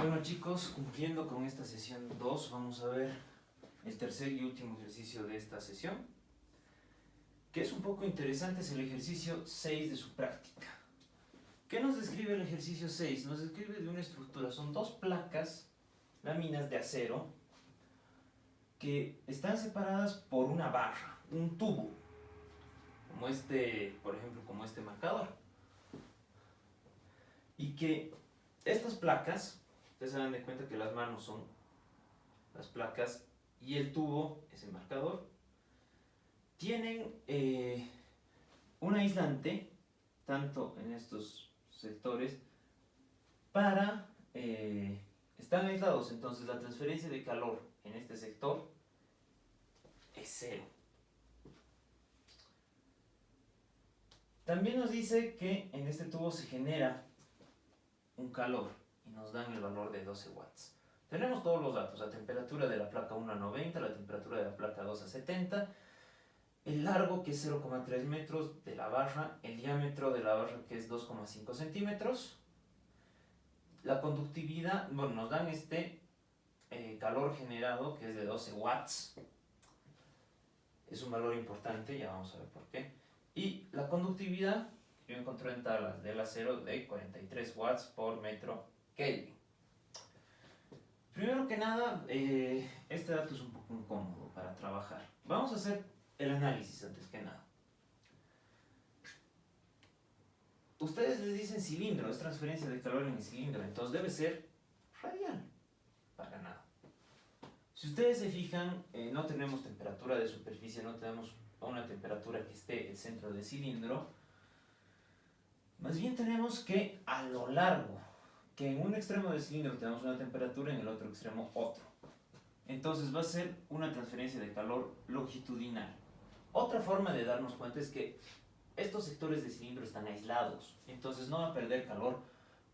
Bueno chicos, cumpliendo con esta sesión 2, vamos a ver el tercer y último ejercicio de esta sesión, que es un poco interesante, es el ejercicio 6 de su práctica. ¿Qué nos describe el ejercicio 6? Nos describe de una estructura, son dos placas, láminas de acero, que están separadas por una barra, un tubo, como este, por ejemplo, como este marcador. Y que estas placas, ustedes se dan de cuenta que las manos son las placas y el tubo es el marcador, tienen un aislante, tanto en estos sectores, están aislados, entonces la transferencia de calor en este sector es cero. También nos dice que en este tubo se genera un calor y nos dan el valor de 12 watts. Tenemos todos los datos, la temperatura de la placa 1 a 90, la temperatura de la placa 2 a 70, el largo que es 0,3 metros de la barra, el diámetro de la barra que es 2,5 centímetros, la conductividad, bueno, nos dan este calor generado que es de 12 watts, es un valor importante, ya vamos a ver por qué, y la conductividad yo encontré en tablas del acero de 43 watts por metro Kelvin. Primero que nada, este dato es un poco incómodo para trabajar. Vamos a hacer el análisis antes que nada. Ustedes les dicen cilindro, es transferencia de calor en el cilindro, entonces debe ser radial, para nada. Si ustedes se fijan, no tenemos temperatura de superficie, no tenemos una temperatura que esté el centro del cilindro, más bien tenemos que a lo largo, que en un extremo del cilindro tenemos una temperatura, en el otro extremo otro. Entonces va a ser una transferencia de calor longitudinal. Otra forma de darnos cuenta es que estos sectores del cilindro están aislados, entonces no va a perder calor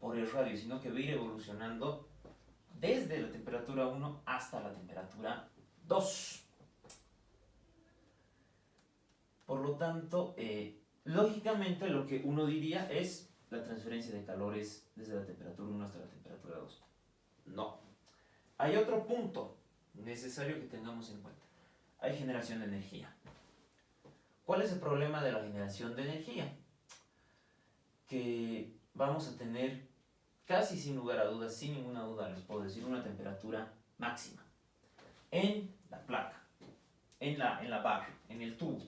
por el radio, sino que va a ir evolucionando desde la temperatura 1 hasta la temperatura 2. Por lo tanto, lógicamente lo que uno diría es la transferencia de calor es desde la temperatura 1 hasta la temperatura 2. No. Hay otro punto necesario que tengamos en cuenta. Hay generación de energía. ¿Cuál es el problema de la generación de energía? Que vamos a tener casi sin lugar a dudas, sin ninguna duda les puedo decir, una temperatura máxima en la placa, en la barra, en el tubo.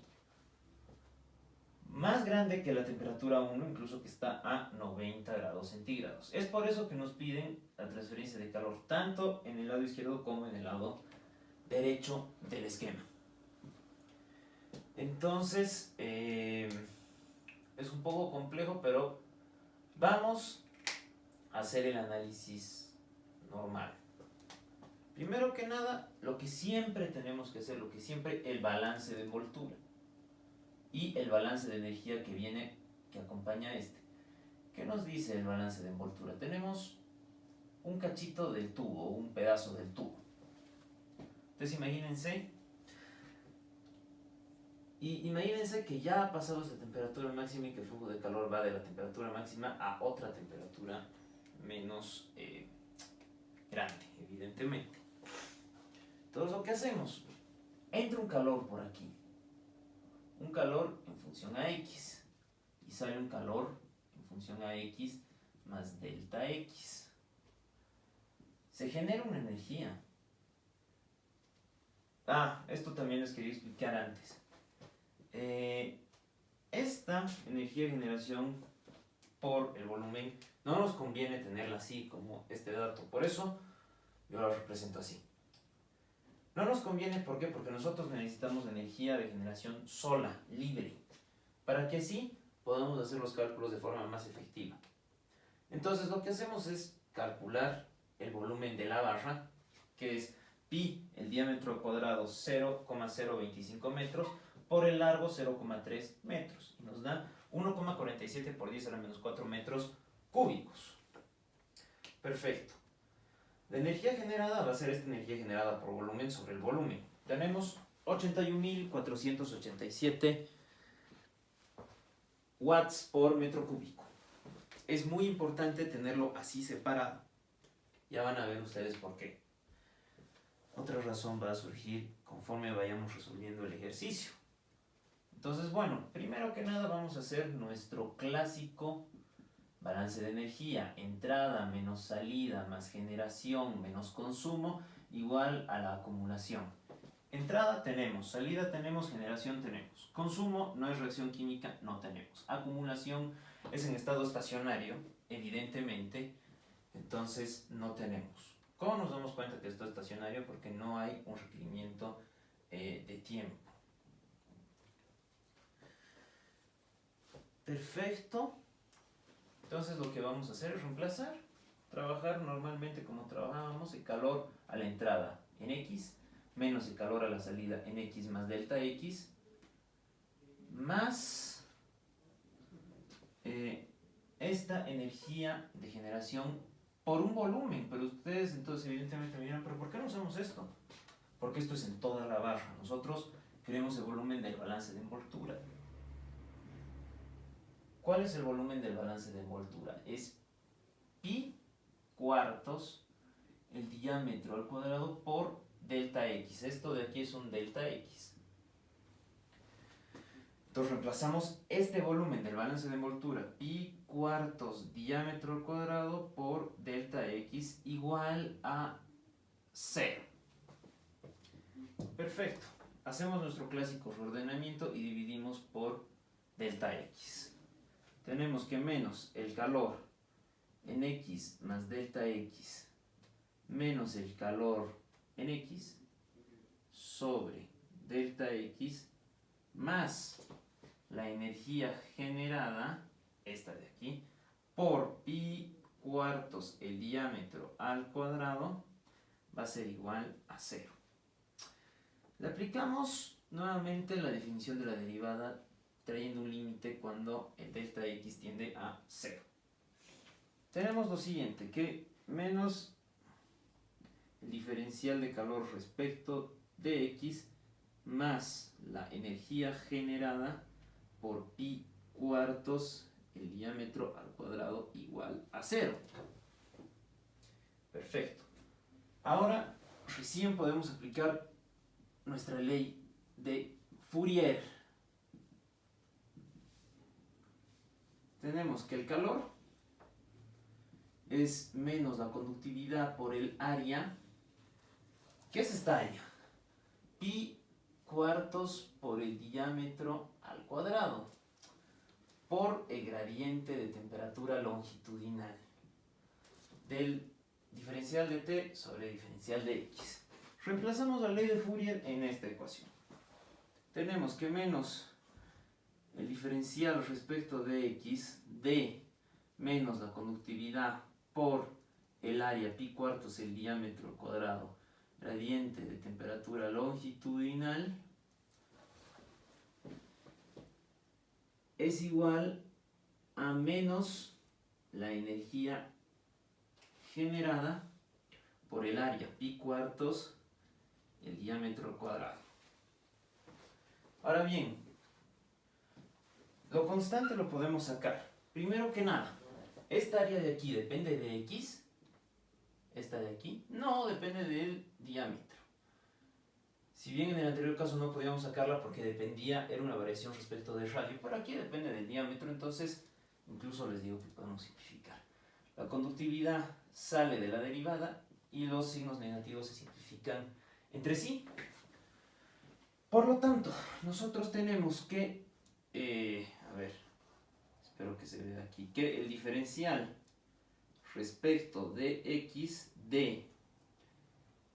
Más grande que la temperatura 1, incluso que está a 90 grados centígrados. Es por eso que nos piden la transferencia de calor tanto en el lado izquierdo como en el lado derecho del esquema. Entonces, es un poco complejo, pero vamos a hacer el análisis normal. Primero que nada, lo que siempre tenemos que hacer, el balance de envoltura y el balance de energía que acompaña este. ¿Qué nos dice el balance de envoltura? Tenemos un cachito del tubo, un pedazo del tubo. Entonces imagínense que ya ha pasado esta temperatura máxima y que el flujo de calor va de la temperatura máxima a otra temperatura menos grande, evidentemente. Entonces lo que hacemos, entra un calor por aquí, un calor en función a X, y sale un calor en función a X más delta X. Se genera una energía. Esto también les quería explicar antes. Esta energía de generación por el volumen no nos conviene tenerla así como este dato, por eso yo lo represento así. No nos conviene, ¿por qué? Porque nosotros necesitamos energía de generación sola, libre, para que así podamos hacer los cálculos de forma más efectiva. Entonces lo que hacemos es calcular el volumen de la barra, que es pi, el diámetro cuadrado 0,025 metros, por el largo 0,3 metros. Y nos da 1,47 por 10 a la menos 4 metros cúbicos. Perfecto. La energía generada va a ser esta energía generada por volumen sobre el volumen. Tenemos 81.487 watts por metro cúbico. Es muy importante tenerlo así separado. Ya van a ver ustedes por qué. Otra razón va a surgir conforme vayamos resolviendo el ejercicio. Entonces, bueno, primero que nada vamos a hacer nuestro clásico balance de energía. Entrada menos salida más generación menos consumo igual a la acumulación. Entrada tenemos, salida tenemos, generación tenemos. Consumo no es reacción química, no tenemos. Acumulación es en estado estacionario, evidentemente, entonces no tenemos. ¿Cómo nos damos cuenta que esto es estacionario? Porque no hay un requerimiento de tiempo. Perfecto. Entonces lo que vamos a hacer es reemplazar, trabajar normalmente como trabajábamos, el calor a la entrada en X, menos el calor a la salida en X más delta X, más esta energía de generación por un volumen. Pero ustedes entonces evidentemente me dirán, ¿pero por qué no usamos esto? Porque esto es en toda la barra. Nosotros queremos el volumen del balance de envoltura. ¿Cuál es el volumen del balance de envoltura? Es pi cuartos el diámetro al cuadrado por delta X. Esto de aquí es un delta X. Entonces reemplazamos este volumen del balance de envoltura, pi cuartos diámetro al cuadrado por delta X igual a 0. Perfecto. Hacemos nuestro clásico reordenamiento y dividimos por delta X. Tenemos que menos el calor en X más delta X menos el calor en X sobre delta X más la energía generada, esta de aquí, por pi cuartos el diámetro al cuadrado va a ser igual a 0. Le aplicamos nuevamente la definición de la derivada trayendo un límite cuando el delta X tiende a 0. Tenemos lo siguiente, que menos el diferencial de calor respecto de X más la energía generada por pi cuartos el diámetro al cuadrado igual a 0. Perfecto. Ahora recién podemos aplicar nuestra ley de Fourier. Tenemos que el calor es menos la conductividad por el área. ¿Qué es esta área? Pi cuartos por el diámetro al cuadrado por el gradiente de temperatura longitudinal del diferencial de t sobre el diferencial de x. Reemplazamos la ley de Fourier en esta ecuación. Tenemos que menos el diferencial respecto de x, d menos la conductividad por el área pi cuartos el diámetro al cuadrado, gradiente de temperatura longitudinal, es igual a menos la energía generada por el área pi cuartos el diámetro al cuadrado. Ahora bien, lo constante lo podemos sacar. Primero que nada, esta área de aquí depende de x. Esta de aquí no depende del diámetro. Si bien en el anterior caso no podíamos sacarla porque dependía, era una variación respecto del radio, por aquí depende del diámetro, entonces incluso les digo que podemos simplificar. La conductividad sale de la derivada y los signos negativos se simplifican entre sí. Por lo tanto, nosotros tenemos que, espero que se vea aquí, que el diferencial respecto de x de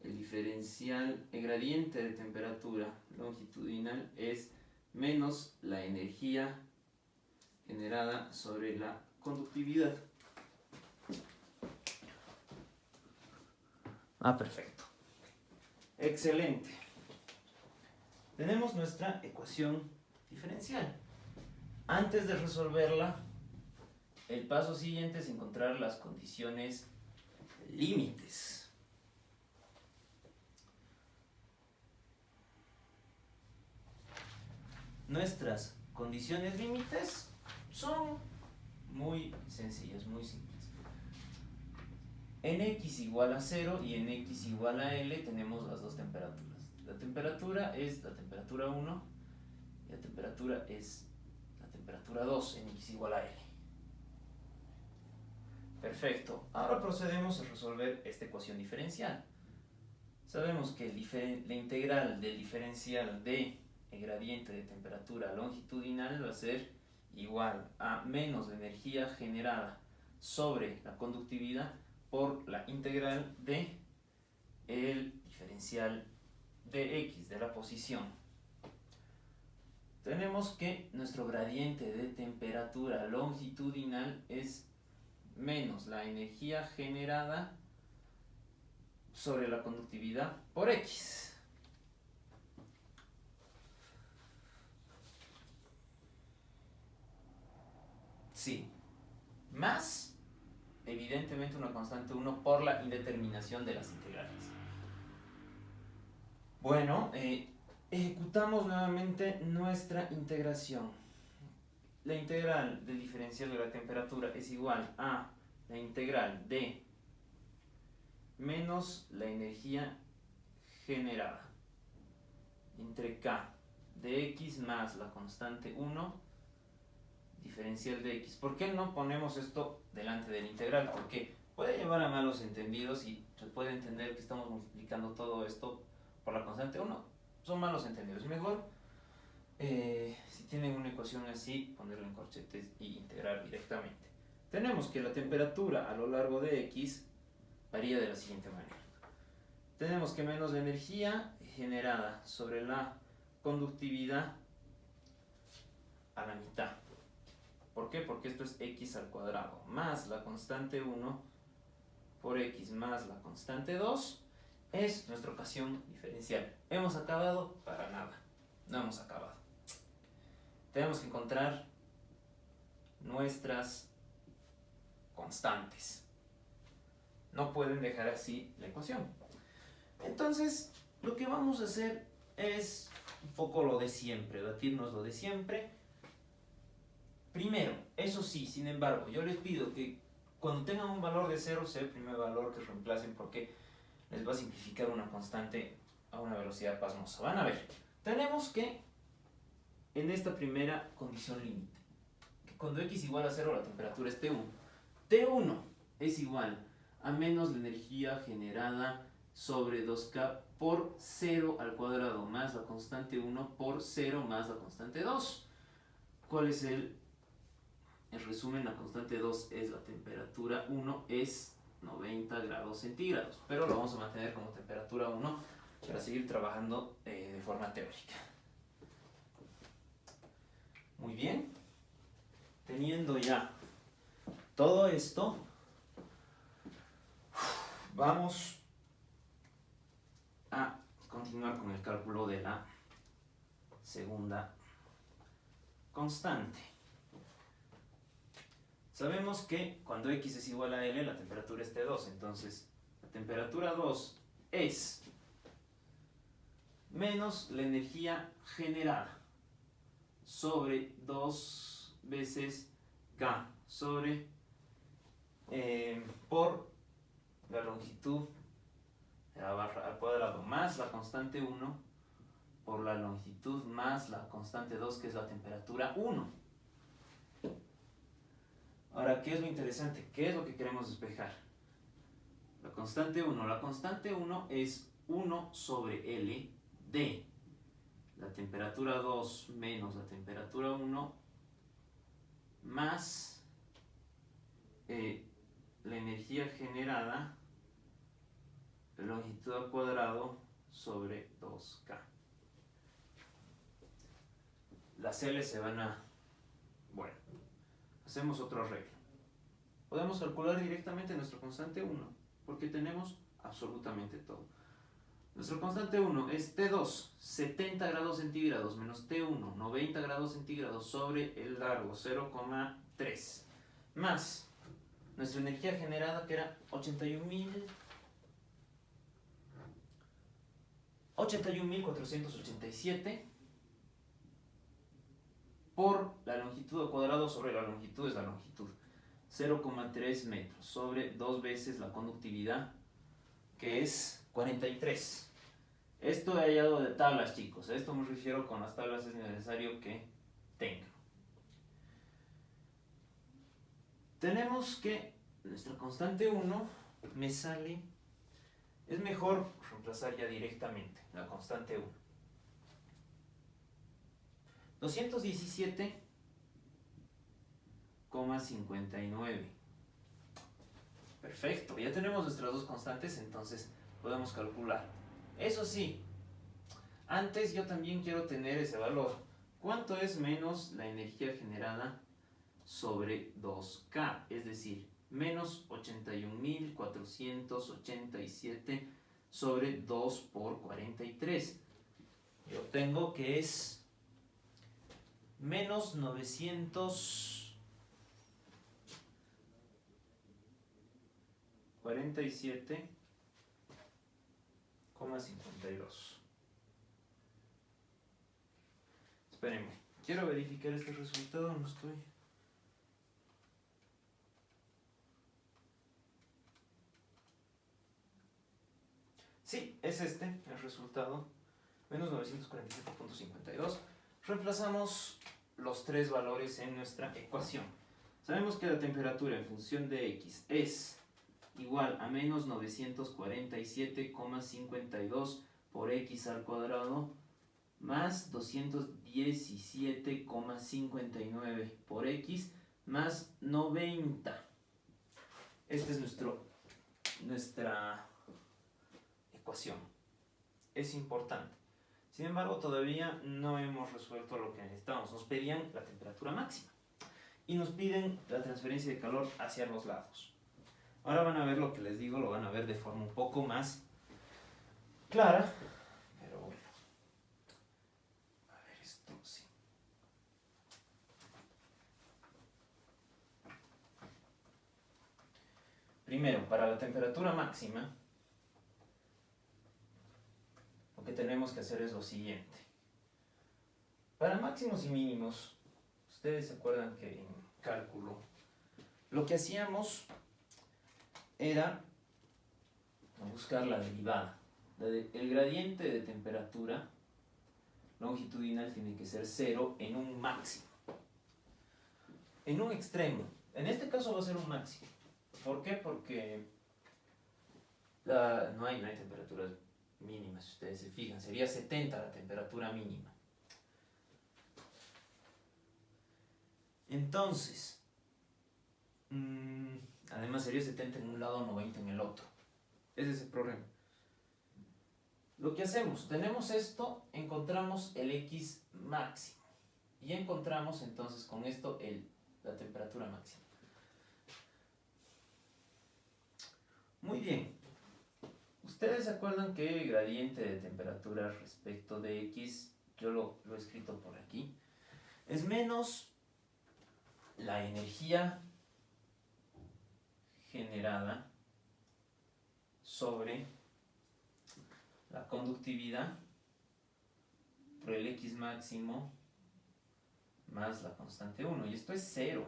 el diferencial, el gradiente de temperatura longitudinal es menos la energía generada sobre la conductividad. Perfecto. Excelente. Tenemos nuestra ecuación diferencial. Antes de resolverla, el paso siguiente es encontrar las condiciones límites. Nuestras condiciones límites son muy sencillas, muy simples. En x igual a 0 y en x igual a L tenemos las dos temperaturas. La temperatura es la temperatura 1 y la temperatura es la temperatura 2 en x igual a L. Perfecto. Ahora procedemos a resolver esta ecuación diferencial. Sabemos que la integral del diferencial de el gradiente de temperatura longitudinal va a ser igual a menos la energía generada sobre la conductividad por la integral de el diferencial de x, de la posición. Tenemos que nuestro gradiente de temperatura longitudinal es menos la energía generada sobre la conductividad por x. Sí, más evidentemente una constante 1 por la indeterminación de las integrales. Bueno, ejecutamos nuevamente nuestra integración. La integral del diferencial de la temperatura es igual a la integral de menos la energía generada entre k de x más la constante 1 diferencial de x. ¿Por qué no ponemos esto delante de la integral? Porque puede llevar a malos entendidos y se puede entender que estamos multiplicando todo esto por la constante 1. Son malos entendidos. Mejor, si tienen una ecuación así, ponerla en corchetes y integrar directamente. Tenemos que la temperatura a lo largo de x varía de la siguiente manera. Tenemos que menos la energía generada sobre la conductividad a la mitad. ¿Por qué? Porque esto es x al cuadrado más la constante 1 por x más la constante 2 es nuestra ecuación diferencial. ¿Hemos acabado? Para nada. No hemos acabado. Tenemos que encontrar nuestras constantes. No pueden dejar así la ecuación. Entonces, lo que vamos a hacer es un poco lo de siempre, batirnos lo de siempre. Primero, eso sí, sin embargo, yo les pido que cuando tengan un valor de 0, sea el primer valor que reemplacen porque les va a simplificar una constante a una velocidad pasmosa. Van a ver, tenemos que en esta primera condición límite, que cuando x igual a 0 la temperatura es T1. T1 es igual a menos la energía generada sobre 2K por 0 al cuadrado más la constante 1 por 0 más la constante 2. ¿Cuál es el resumen? La constante 2 es la temperatura 1, es 90 grados centígrados, pero lo vamos a mantener como temperatura 1 para seguir trabajando de forma teórica. Muy bien, teniendo ya todo esto, vamos a continuar con el cálculo de la segunda constante. Sabemos que cuando x es igual a L, la temperatura es T2, entonces la temperatura 2 es menos la energía generada sobre 2 veces K sobre por la longitud de la barra al cuadrado más la constante 1 por la longitud más la constante 2 que es la temperatura 1. Ahora, ¿qué es lo interesante? ¿Qué es lo que queremos despejar? La constante 1. La constante 1 es 1 sobre L de la temperatura 2 menos la temperatura 1 más la energía generada, la longitud al cuadrado sobre 2K. Las L se van a... Bueno, hacemos otro arreglo. Podemos calcular directamente nuestra constante 1, porque tenemos absolutamente todo. Nuestra constante 1 es T2, 70 grados centígrados, menos T1, 90 grados centígrados, sobre el largo, 0,3, más nuestra energía generada, que era 81.487, por la longitud al cuadrado sobre la longitud es la longitud. 0,3 metros sobre 2 veces la conductividad, que es 43. Esto he hallado de tablas, chicos. A esto me refiero con las tablas, es necesario que tengan. Tenemos que nuestra constante 1 me sale, es mejor reemplazar ya directamente la constante 1. 217,59. Perfecto, ya tenemos nuestras dos constantes, entonces podemos calcular. Eso sí, antes yo también quiero tener ese valor. ¿Cuánto es menos la energía generada sobre 2K? Es decir, menos 81.487 sobre 2 por 43. Yo tengo que es menos 947,52. Espérenme, quiero verificar este resultado, no estoy. Sí, es este el resultado, menos 947,52. Reemplazamos los tres valores en nuestra ecuación. Sabemos que la temperatura en función de x es igual a menos 947,52 por x al cuadrado más 217,59 por x más 90. Esta es nuestra ecuación. Es importante. Sin embargo, todavía no hemos resuelto lo que necesitamos. Nos pedían la temperatura máxima y nos piden la transferencia de calor hacia los lados. Ahora van a ver lo que les digo, lo van a ver de forma un poco más clara, pero bueno. A ver, esto sí. Primero, para la temperatura máxima, lo que tenemos que hacer es lo siguiente. Para máximos y mínimos, ustedes se acuerdan que en cálculo, lo que hacíamos era buscar la derivada. El gradiente de temperatura longitudinal tiene que ser 0 en un máximo. En un extremo. En este caso va a ser un máximo. ¿Por qué? Porque no hay temperaturas mínimas, si ustedes se fijan. Sería 70 la temperatura mínima. Entonces, además sería 70 en un lado, 90 en el otro. Ese es el problema. Lo que hacemos, tenemos esto, encontramos el X máximo. Y encontramos entonces con esto la temperatura máxima. Muy bien. Ustedes se acuerdan que el gradiente de temperatura respecto de X, yo lo he escrito por aquí, es menos la energía generada sobre la conductividad por el X máximo más la constante 1, y esto es 0.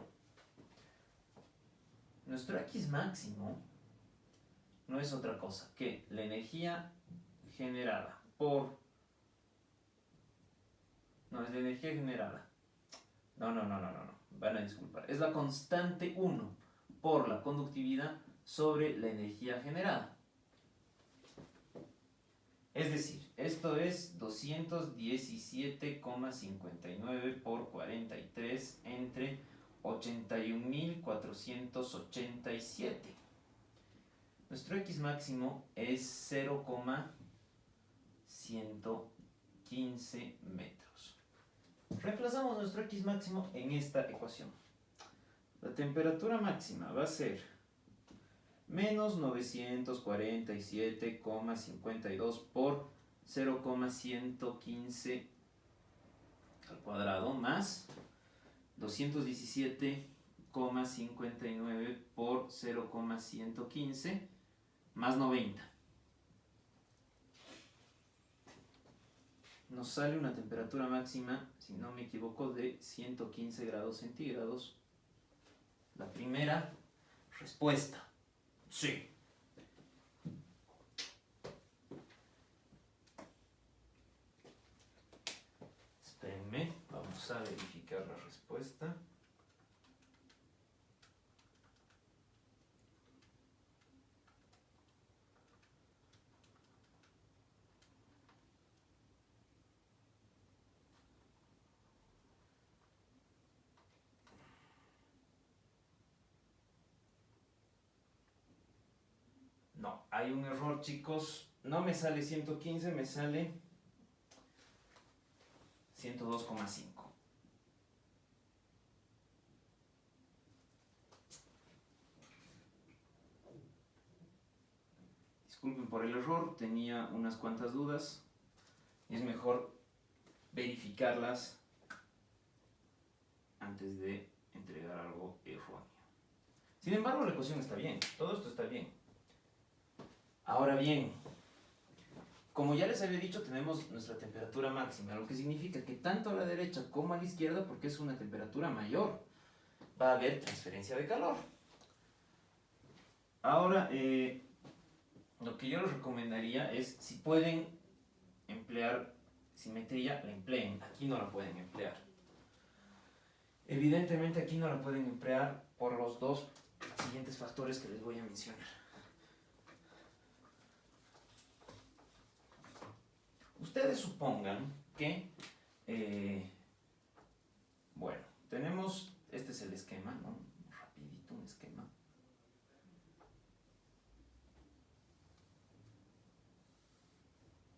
Nuestro X máximo no es otra cosa que la energía generada por... No, es la energía generada. No. Van a disculpar. Es la constante 1 por la conductividad sobre la energía generada. Es decir, esto es 217,59 por 43 entre 81.487. Nuestro X máximo es 0,115 metros. Reemplazamos nuestro X máximo en esta ecuación. La temperatura máxima va a ser menos 947,52 por 0,115 al cuadrado más 217,59 por 0,115 más 90. Nos sale una temperatura máxima, si no me equivoco, de 115 grados centígrados. La primera Respuesta. Sí. Espérenme, vamos a verificar la respuesta. No, hay un error, chicos. No me sale 115, me sale 102,5. Disculpen por el error, tenía unas cuantas dudas y es mejor verificarlas antes de entregar algo erróneo. Sin embargo, la ecuación está bien, todo esto está bien. Ahora bien, como ya les había dicho, tenemos nuestra temperatura máxima, lo que significa que tanto a la derecha como a la izquierda, porque es una temperatura mayor, va a haber transferencia de calor. Ahora, lo que yo les recomendaría es, si pueden emplear simetría, la empleen. Aquí no la pueden emplear. Evidentemente aquí no la pueden emplear por los dos siguientes factores que les voy a mencionar. Ustedes supongan que, bueno, tenemos, este es el esquema, ¿no? Rapidito un esquema.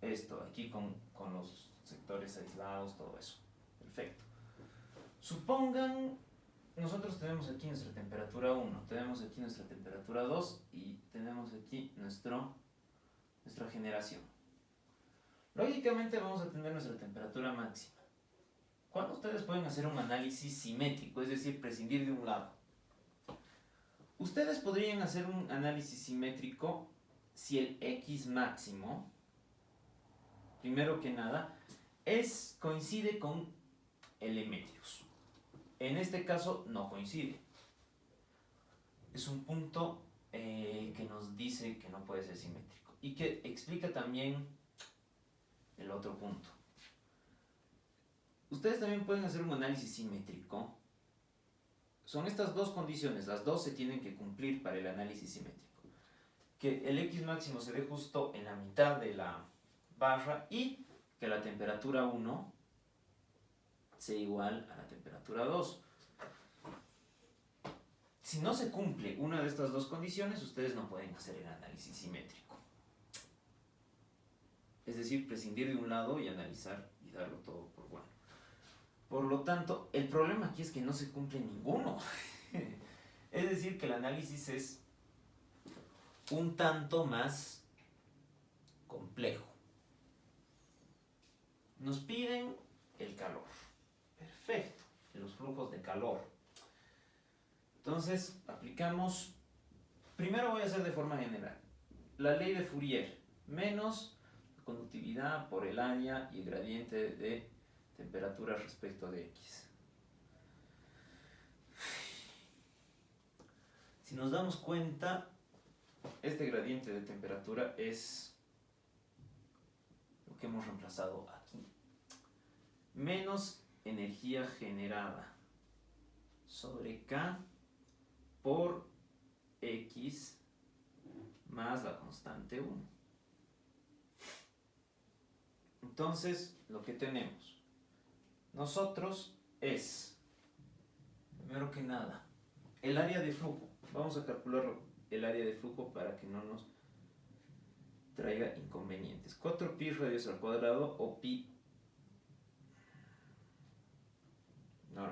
Esto, aquí con los sectores aislados, todo eso. Perfecto. Supongan, nosotros tenemos aquí nuestra temperatura 1, tenemos aquí nuestra temperatura 2 y tenemos aquí nuestra generación. Lógicamente vamos a tener nuestra temperatura máxima. ¿Cuándo ustedes pueden hacer un análisis simétrico? Es decir, prescindir de un lado. Ustedes podrían hacer un análisis simétrico si el X máximo, primero que nada, coincide con el Demetrius. En este caso no coincide. Es un punto que nos dice que no puede ser simétrico y que explica también el otro punto. Ustedes también pueden hacer un análisis simétrico. Son estas dos condiciones, las dos se tienen que cumplir para el análisis simétrico. Que el X máximo se dé justo en la mitad de la barra y que la temperatura 1 sea igual a la temperatura 2. Si no se cumple una de estas dos condiciones, ustedes no pueden hacer el análisis simétrico. Es decir, prescindir de un lado y analizar y darlo todo por bueno. Por lo tanto, el problema aquí es que no se cumple ninguno. Es decir, que el análisis es un tanto más complejo. Nos piden el calor. Perfecto, los flujos de calor. Entonces, aplicamos, primero voy a hacer de forma general, la ley de Fourier, menos la conductividad por el área y el gradiente de temperatura respecto de X. Si nos damos cuenta, este gradiente de temperatura es lo que hemos reemplazado aquí. Menos energía generada sobre K por X más la constante 1. Entonces, lo que tenemos nosotros es, primero que nada, el área de flujo. Vamos a calcular el área de flujo para que no nos traiga inconvenientes. 4pi radios al cuadrado o pi... No.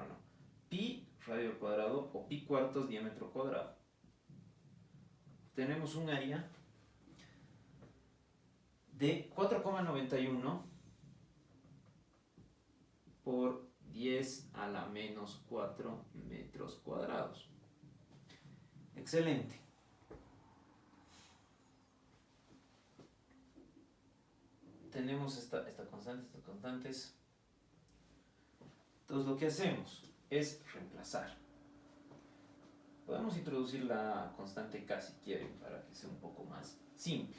Pi radio al cuadrado o pi cuartos diámetro cuadrado. Tenemos un área de 4,91 por 10 a la menos 4 metros cuadrados. Excelente. Tenemos esta constante, estas constantes. Entonces lo que hacemos es reemplazar. Podemos introducir la constante K si quieren para que sea un poco más simple.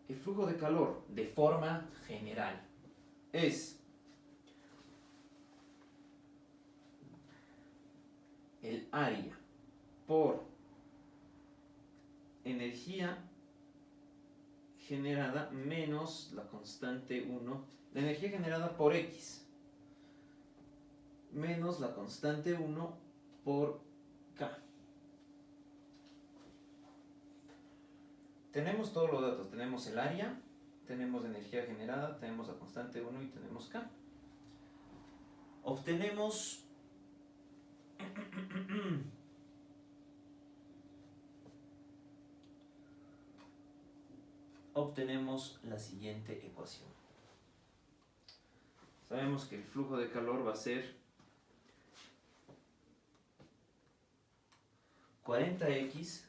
El flujo de calor de forma general es el área por energía generada menos la constante 1, la energía generada por X, menos la constante 1 por K. Tenemos todos los datos, tenemos el área, tenemos la energía generada, tenemos la constante 1 y tenemos K. Obtenemos la siguiente ecuación. Sabemos que el flujo de calor va a ser 40x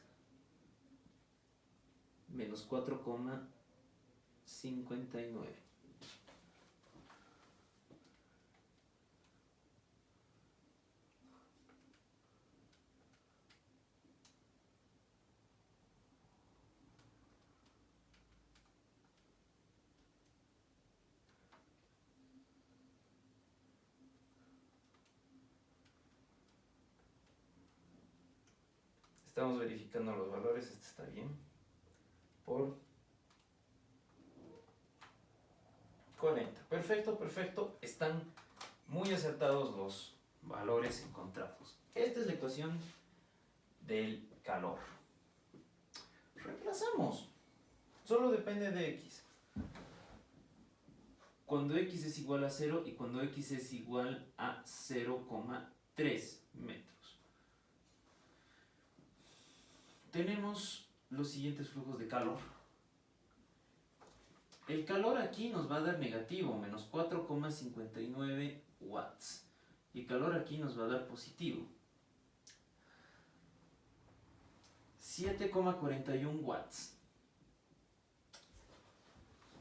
menos 4,59. Estamos verificando los valores, este está bien. Por 40. Perfecto, perfecto. Están muy acertados los valores encontrados. Esta es la ecuación del calor. Reemplazamos. Solo depende de X. Cuando X es igual a 0 y cuando X es igual a 0,3 metros. Tenemos los siguientes flujos de calor. El calor aquí nos va a dar negativo, menos 4,59 watts. Y el calor aquí nos va a dar positivo, 7,41 watts.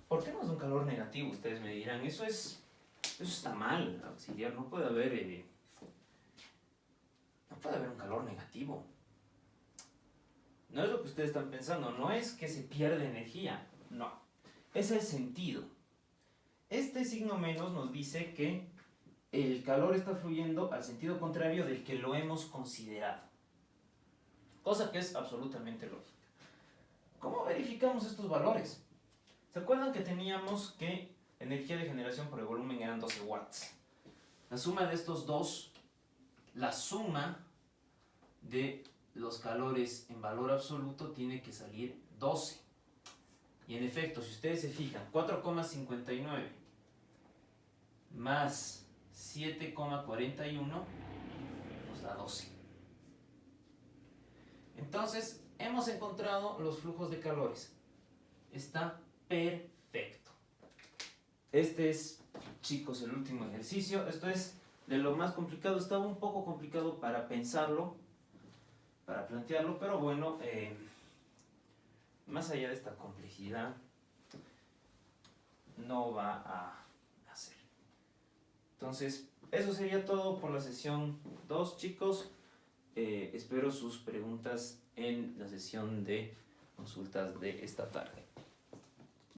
¿Por qué nos da un calor negativo? Ustedes me dirán, eso está mal, auxiliar, no puede haber un calor negativo. No es lo que ustedes están pensando, no es que se pierde energía, no. Es el sentido. Este signo menos nos dice que el calor está fluyendo al sentido contrario del que lo hemos considerado. Cosa que es absolutamente lógica. ¿Cómo verificamos estos valores? ¿Se acuerdan que teníamos que energía de generación por el volumen eran 12 watts? La suma de estos dos, la suma de los calores en valor absoluto tiene que salir 12. Y en efecto, si ustedes se fijan, 4,59 más 7,41 nos da 12. Entonces, hemos encontrado los flujos de calores. Está perfecto. Este es, chicos, el último ejercicio. Esto es de lo más complicado. Estaba un poco complicado para pensarlo, para plantearlo, pero bueno, más allá de esta complejidad, no va a hacer. Entonces, eso sería todo por la sesión 2, chicos. Espero sus preguntas en la sesión de consultas de esta tarde.